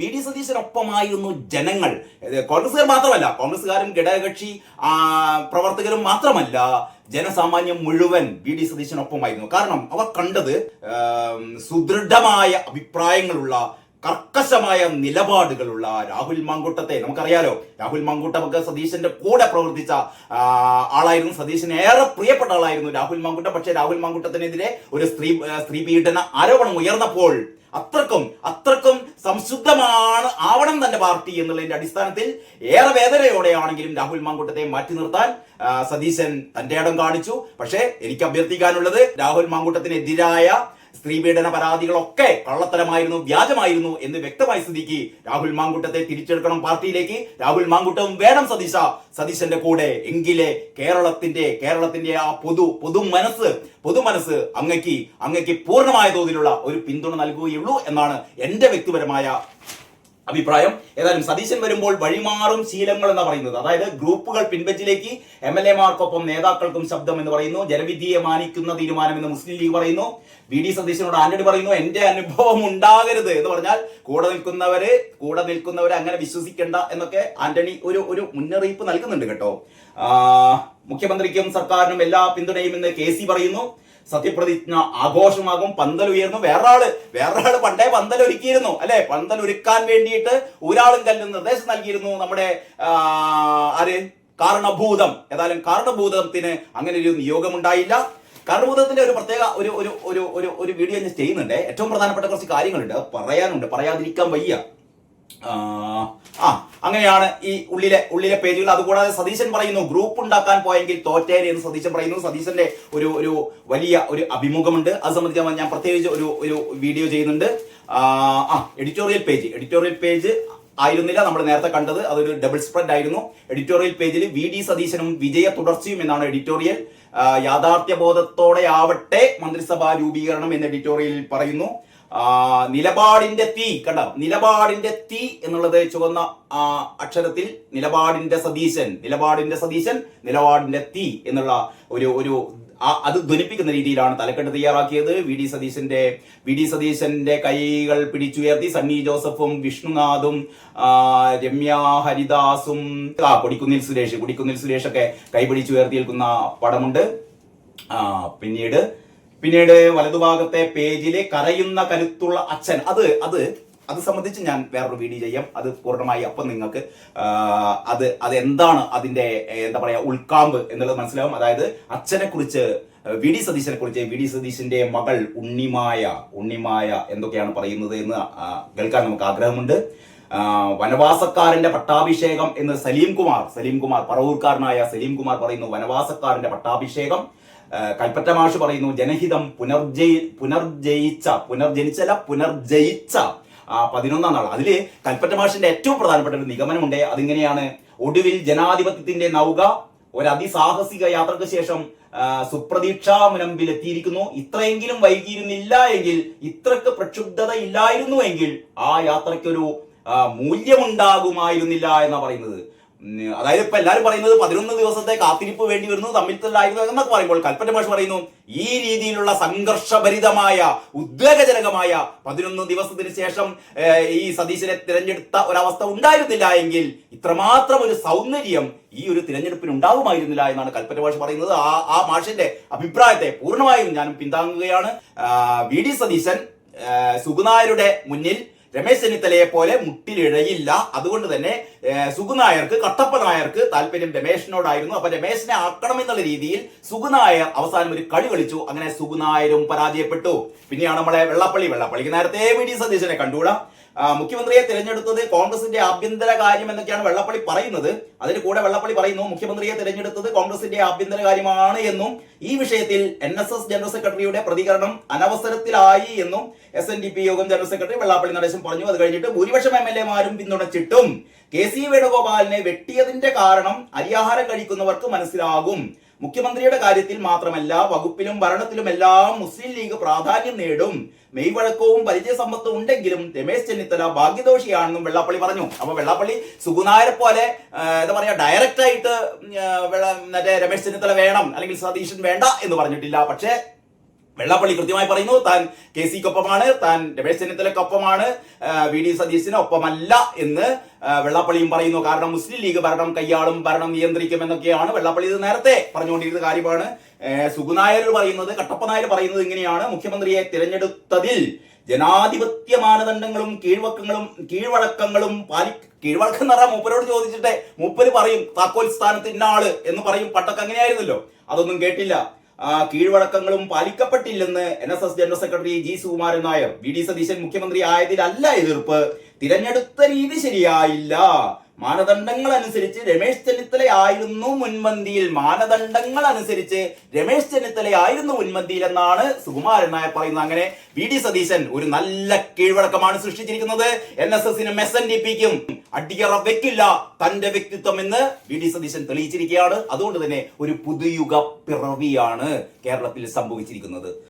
VD. സതീശനൊപ്പമായിരുന്നു ജനങ്ങൾ. കോൺഗ്രസ്സുകാർ മാത്രമല്ല, കോൺഗ്രസ്സുകാരും ഘടകകക്ഷി പ്രവർത്തകരും മാത്രമല്ല, ജനസാമാന്യം മുഴുവൻ വി.ഡി. സതീശനൊപ്പമായിരുന്നു. കാരണം അവർ കണ്ടത് സുദൃഢമായ അഭിപ്രായങ്ങളുള്ള, കർക്കശമായ നിലപാടുകളുള്ള രാഹുൽ മാങ്കൂട്ടത്തെ. നമുക്കറിയാലോ, രാഹുൽ മാങ്കൂട്ടമൊക്കെ സതീശന്റെ കൂടെ പ്രവർത്തിച്ച ആളായിരുന്നു. സതീശന് ഏറെ പ്രിയപ്പെട്ട ആളായിരുന്നു രാഹുൽ മാങ്കൂട്ടം. പക്ഷേ രാഹുൽ മാങ്കൂട്ടത്തിനെതിരെ ഒരു സ്ത്രീ പീഡന ആരോപണം ഉയർന്നപ്പോൾ അത്രക്കും സംശുദ്ധമാണ് ആവണം തന്റെ പാർട്ടി എന്നുള്ളതിന്റെ അടിസ്ഥാനത്തിൽ ഏറെ വേദനയോടെയാണെങ്കിലും രാഹുൽ മാങ്കൂട്ടത്തെ മാറ്റി നിർത്താൻ സതീശൻ തന്റെ ഇടം കാണിച്ചു. പക്ഷേ എനിക്ക് അഭ്യർത്ഥിക്കാനുള്ളത്, രാഹുൽ മാങ്കൂട്ടത്തിനെതിരായ സ്ത്രീപീഡന പരാതികളൊക്കെ കള്ളത്തരമായിരുന്നു, വ്യാജമായിരുന്നു എന്ന് വ്യക്തമായ സ്ഥിതിക്ക് രാഹുൽ മാങ്കൂട്ടത്തെ തിരിച്ചെടുക്കണം പാർട്ടിയിലേക്ക്. രാഹുൽ മാങ്കൂട്ടവും വേണം സതീശന്റെ കൂടെ. എങ്കിലേ കേരളത്തിന്റെ ആ പൊതുമനസ് അങ്ങയ്ക്ക് പൂർണ്ണമായ തോതിലുള്ള ഒരു പിന്തുണ നൽകുകയുള്ളൂ എന്നാണ് എന്റെ വ്യക്തിപരമായ അഭിപ്രായം. ഏതായാലും സതീശൻ വരുമ്പോൾ വഴിമാറും ശീലങ്ങൾ എന്ന് പറയുന്നത്, അതായത് ഗ്രൂപ്പുകൾ പിൻബെഞ്ചിലേക്ക്, MLA-മാർക്കൊപ്പം നേതാക്കൾക്കും ശബ്ദം എന്ന് പറയുന്നു, ജനവിധിയെ മാനിക്കുന്ന തീരുമാനം എന്ന് മുസ്ലിം ലീഗ് പറയുന്നു. വി.ഡി. സതീശനോട് ആന്റണി പറയുന്നു, എന്റെ അനുഭവം ഉണ്ടാകരുത് എന്ന് പറഞ്ഞാൽ കൂടെ നിൽക്കുന്നവരെ അങ്ങനെ വിശ്വസിക്കേണ്ട എന്നൊക്കെ ആന്റണി ഒരു മുന്നറിയിപ്പ് നൽകുന്നുണ്ട് കേട്ടോ. മുഖ്യമന്ത്രിക്കും സർക്കാരിനും എല്ലാ പിന്തുണയും എന്ന് KC പറയുന്നു. സത്യപ്രതിജ്ഞ ആഘോഷമാകും, പന്തൽ ഉയർന്നു. വേറൊരാള് പണ്ടേ പന്തൽ ഒരുക്കിയിരുന്നു അല്ലെ. പന്തൽ ഒരുക്കാൻ വേണ്ടിയിട്ട് ഊരാളും കല്ലും നിർദ്ദേശം നൽകിയിരുന്നു നമ്മുടെ കാരണഭൂതം. ഏതായാലും കാരണഭൂതത്തിന് അങ്ങനെ ഒരു നിയോഗം ഉണ്ടായില്ല. കാരണഭൂതത്തിന്റെ ഒരു പ്രത്യേക ഒരു വീഡിയോ ഞാൻ ചെയ്യുന്നുണ്ട്. ഏറ്റവും പ്രധാനപ്പെട്ട കുറച്ച് കാര്യങ്ങളുണ്ട്, പറയാതിരിക്കാൻ വയ്യ. അങ്ങനെയാണ് ഈ ഉള്ളിലെ പേജുകൾ. അതുകൂടാതെ സതീശൻ പറയുന്നു, ഗ്രൂപ്പ് ഉണ്ടാക്കാൻ പോയെങ്കിൽ തോറ്റേനെ എന്ന് സതീശൻ പറയുന്നു. സതീശന്റെ ഒരു വലിയ ഒരു അഭിമുഖമുണ്ട്. അത് സംബന്ധിച്ച് ഞാൻ പ്രത്യേകിച്ച് ഒരു വീഡിയോ ചെയ്യുന്നുണ്ട്. എഡിറ്റോറിയൽ പേജ് ആയിരുന്നില്ല നമ്മൾ നേരത്തെ കണ്ടത്, അതൊരു ഡബിൾ സ്പ്രെഡ് ആയിരുന്നു. എഡിറ്റോറിയൽ പേജിൽ വി.ഡി. സതീശനും വിജയ തുടർച്ചയും എന്നാണ് എഡിറ്റോറിയൽ. യാഥാർത്ഥ്യബോധത്തോടെ ആവട്ടെ മന്ത്രിസഭാ രൂപീകരണം എന്ന് എഡിറ്റോറിയലിൽ പറയുന്നു. നിലപാടിന്റെ തീ എന്നുള്ളത് ചുവന്ന അക്ഷരത്തിൽ നിലപാടിന്റെ സതീശൻ നിലപാടിന്റെ തീ എന്നുള്ള ഒരു അത് ധ്വനിപ്പിക്കുന്ന രീതിയിലാണ് തലക്കെട്ട് തയ്യാറാക്കിയത്. വി ഡി സതീശന്റെ കൈകൾ പിടിച്ചുയർത്തി സണ്ണി ജോസഫും വിഷ്ണുനാഥും രമ്യ ഹരിദാസും കൊടിക്കുന്നിൽ സുരേഷ് ഒക്കെ കൈപിടിച്ചുയർത്തി നിൽക്കുന്ന പടമുണ്ട്. പിന്നീട് വലതുഭാഗത്തെ പേജിലെ കരയുന്ന കരുത്തുള്ള അച്ഛൻ, അത് സംബന്ധിച്ച് ഞാൻ വേറൊരു വീഡിയോ ചെയ്യാം. അത് പൂർണ്ണമായി അപ്പം നിങ്ങൾക്ക് അത് എന്താണ് അതിന്റെ എന്താ പറയാ ഉൾക്കാമ്പ് എന്നുള്ളത് മനസ്സിലാവും. അതായത് അച്ഛനെ കുറിച്ച്, വി.ഡി. സതീശന്റെ മകൾ ഉണ്ണിമായ എന്തൊക്കെയാണ് പറയുന്നത് എന്ന് കേൾക്കാൻ നമുക്ക് ആഗ്രഹമുണ്ട്. വനവാസക്കാരന്റെ പട്ടാഭിഷേകം എന്ന് സലീം കുമാർ പറവൂർക്കാരനായ സലീം കുമാർ പറയുന്നു. വനവാസക്കാരന്റെ പട്ടാഭിഷേകം. കൽപ്പറ്റ മാഷ് പറയുന്നു, ജനഹിതം പുനർജയിച്ച 11-ാം നാൾ. അതില് കൽപ്പറ്റ മാഷിന്റെ ഏറ്റവും പ്രധാനപ്പെട്ട ഒരു നിഗമനമുണ്ട്. അതിങ്ങനെയാണ്: ഒടുവിൽ ജനാധിപത്യത്തിന്റെ നൗക ഒരു അതിസാഹസിക യാത്രക്ക് ശേഷം സുപ്രതീക്ഷാ മുനമ്പിൽ എത്തിയിരിക്കുന്നു. ഇത്രയെങ്കിലും വൈകിയിരുന്നില്ല എങ്കിൽ, ഇത്രക്ക് പ്രക്ഷുബ്ധത ഇല്ലായിരുന്നു എങ്കിൽ ആ യാത്രയ്ക്കൊരു മൂല്യമുണ്ടാകുമായിരുന്നില്ല എന്നാ പറയുന്നത്. അതായത് ഇപ്പൊ എല്ലാവരും പറയുന്നത് 11 ദിവസത്തെ കാത്തിരിപ്പ് വേണ്ടി വരുന്നു, തമ്മിൽ തല്ലായിരുന്നു എന്നൊക്കെ പറയുമ്പോൾ കൽപ്പറ്റ മാഷ് പറയുന്നു, ഈ രീതിയിലുള്ള സംഘർഷഭരിതമായ ഉദ്വേഗജനകമായ 11 ദിവസത്തിന് ശേഷം ഈ സതീശനെ തിരഞ്ഞെടുത്ത ഒരവസ്ഥ ഉണ്ടായിരുന്നില്ല എങ്കിൽ ഇത്രമാത്രം ഒരു സൗന്ദര്യം ഈ ഒരു തിരഞ്ഞെടുപ്പിന് ഉണ്ടാകുമായിരുന്നില്ല എന്നാണ് കൽപ്പറ്റ മാഷ് പറയുന്നത്. ആ മാഷിന്റെ അഭിപ്രായത്തെ പൂർണ്ണമായും ഞാനും പിന്താങ്ങുകയാണ്. വി.ഡി. സതീശൻ സുകുനായരുടെ മുന്നിൽ രമേശ് ചെന്നിത്തലയെ പോലെ മുട്ടിലിഴയില്ല. അതുകൊണ്ട് തന്നെ കട്ടപ്പ നായർക്ക് താല്പര്യം രമേശിനോടായിരുന്നു. അപ്പൊ രമേശിനെ ആക്കണമെന്നുള്ള രീതിയിൽ സുകുനായർ അവസാനം ഒരു കളി കളിച്ചു. അങ്ങനെ സുകുനായരും പരാജയപ്പെട്ടു. പിന്നെയാണ് നമ്മളെ വെള്ളാപ്പള്ളിക്ക് നേരത്തെ വി.ഡി. സതീശനെ കണ്ടുകൂടാ. മുഖ്യമന്ത്രിയെ തിരഞ്ഞെടുത്തത് കോൺഗ്രസിന്റെ ആഭ്യന്തര കാര്യം എന്നൊക്കെയാണ് വെള്ളാപ്പള്ളി പറയുന്നത്. അതിന് കൂടെ വെള്ളാപ്പള്ളി പറയുന്നു, മുഖ്യമന്ത്രിയെ തിരഞ്ഞെടുത്തത് കോൺഗ്രസിന്റെ ആഭ്യന്തര കാര്യമാണ് എന്നും ഈ വിഷയത്തിൽ NSS ജനറൽ സെക്രട്ടറിയുടെ പ്രതികരണം അനവസരത്തിലായി എന്നും SNDP യോഗം ജനറൽ സെക്രട്ടറി വെള്ളാപ്പള്ളി നടേശൻ പറഞ്ഞു. അത് കഴിഞ്ഞിട്ട് ഭൂരിപക്ഷം MLA-മാരും പിന്തുണച്ചിട്ടും KC വേണുഗോപാലിനെ വെട്ടിയതിന്റെ കാരണം അരിയാഹാരം കഴിക്കുന്നവർക്ക് മനസ്സിലാകും. മുഖ്യമന്ത്രിയുടെ കാര്യത്തിൽ മാത്രമല്ല, വകുപ്പിലും ഭരണത്തിലുമെല്ലാം മുസ്ലിം ലീഗ് പ്രാധാന്യം നേടും. മെയ്വഴക്കവും പരിചയസമ്പത്തും ഉണ്ടെങ്കിലും രമേശ് ചെന്നിത്തല ഭാഗ്യദോഷിയാണെന്നും വെള്ളാപ്പള്ളി പറഞ്ഞു. അപ്പൊ വെള്ളാപ്പള്ളി സുകുനായരെ പോലെ എന്താ പറയാ ഡയറക്റ്റ് ആയിട്ട് രമേശ് ചെന്നിത്തല വേണം അല്ലെങ്കിൽ സതീശൻ വേണ്ട എന്ന് പറഞ്ഞിട്ടില്ല. പക്ഷേ വെള്ളാപ്പള്ളി കൃത്യമായി പറയുന്നു താൻ കെ സിക്കൊപ്പമാണ്, താൻ രമേശ് ചെന്നിത്തലയ്ക്കൊപ്പമാണ്, വി ഡി സതീശന് ഒപ്പമല്ല എന്ന് വെള്ളാപ്പള്ളിയും പറയുന്നു. കാരണം മുസ്ലിം ലീഗ് ഭരണം കയ്യാളും, ഭരണം നിയന്ത്രിക്കും എന്നൊക്കെയാണ് വെള്ളാപ്പള്ളി ഇത് നേരത്തെ പറഞ്ഞുകൊണ്ടിരുന്ന കാര്യമാണ്. സുഗുനായർ പറയുന്നത്, കട്ടപ്പ നായർ പറയുന്നത് ഇങ്ങനെയാണ്: മുഖ്യമന്ത്രിയെ തിരഞ്ഞെടുത്തതിൽ ജനാധിപത്യ മാനദണ്ഡങ്ങളും കീഴ്വഴക്കങ്ങളും കീഴ്വഴക്കം എന്ന് പറഞ്ഞാൽ മൂപ്പരോട് ചോദിച്ചിട്ടെ മൂപ്പര് പറയും താക്കോൽ സ്ഥാനത്ത് ഇന്ന ആള് എന്ന് പറയും. പണ്ടൊക്കെ അങ്ങനെയായിരുന്നല്ലോ, അതൊന്നും കേട്ടില്ല. കീഴ്വഴക്കങ്ങളും പാലിക്കപ്പെട്ടില്ലെന്ന് NSS general secretary G Sukumaran Nair. V D Satheesan മുഖ്യമന്ത്രി ആയതിലല്ല എതിർപ്പ്, തിരഞ്ഞെടുത്ത രീതി ശരിയായില്ല, മാനദണ്ഡങ്ങൾ അനുസരിച്ച് രമേശ് ചെന്നിത്തലയായിരുന്നു മുൻപന്തിയിൽ, മാനദണ്ഡങ്ങൾ അനുസരിച്ച് രമേശ് ചെന്നിത്തലയായിരുന്നു മുൻപന്തിയിൽ എന്നാണ് സുകുമാരൻ നായർ പറയുന്നത്. അങ്ങനെ വി ഡി സതീശൻ ഒരു നല്ല കീഴ്വഴക്കമാണ് സൃഷ്ടിച്ചിരിക്കുന്നത്. NSSനും SNDPക്കും അടിയറ വെക്കില്ല തന്റെ വ്യക്തിത്വം എന്ന് വി ഡി സതീശൻ തെളിയിച്ചിരിക്കുകയാണ്. അതുകൊണ്ട് തന്നെ ഒരു പുതുയുഗ പിറവിയാണ് കേരളത്തിൽ സംഭവിച്ചിരിക്കുന്നത്.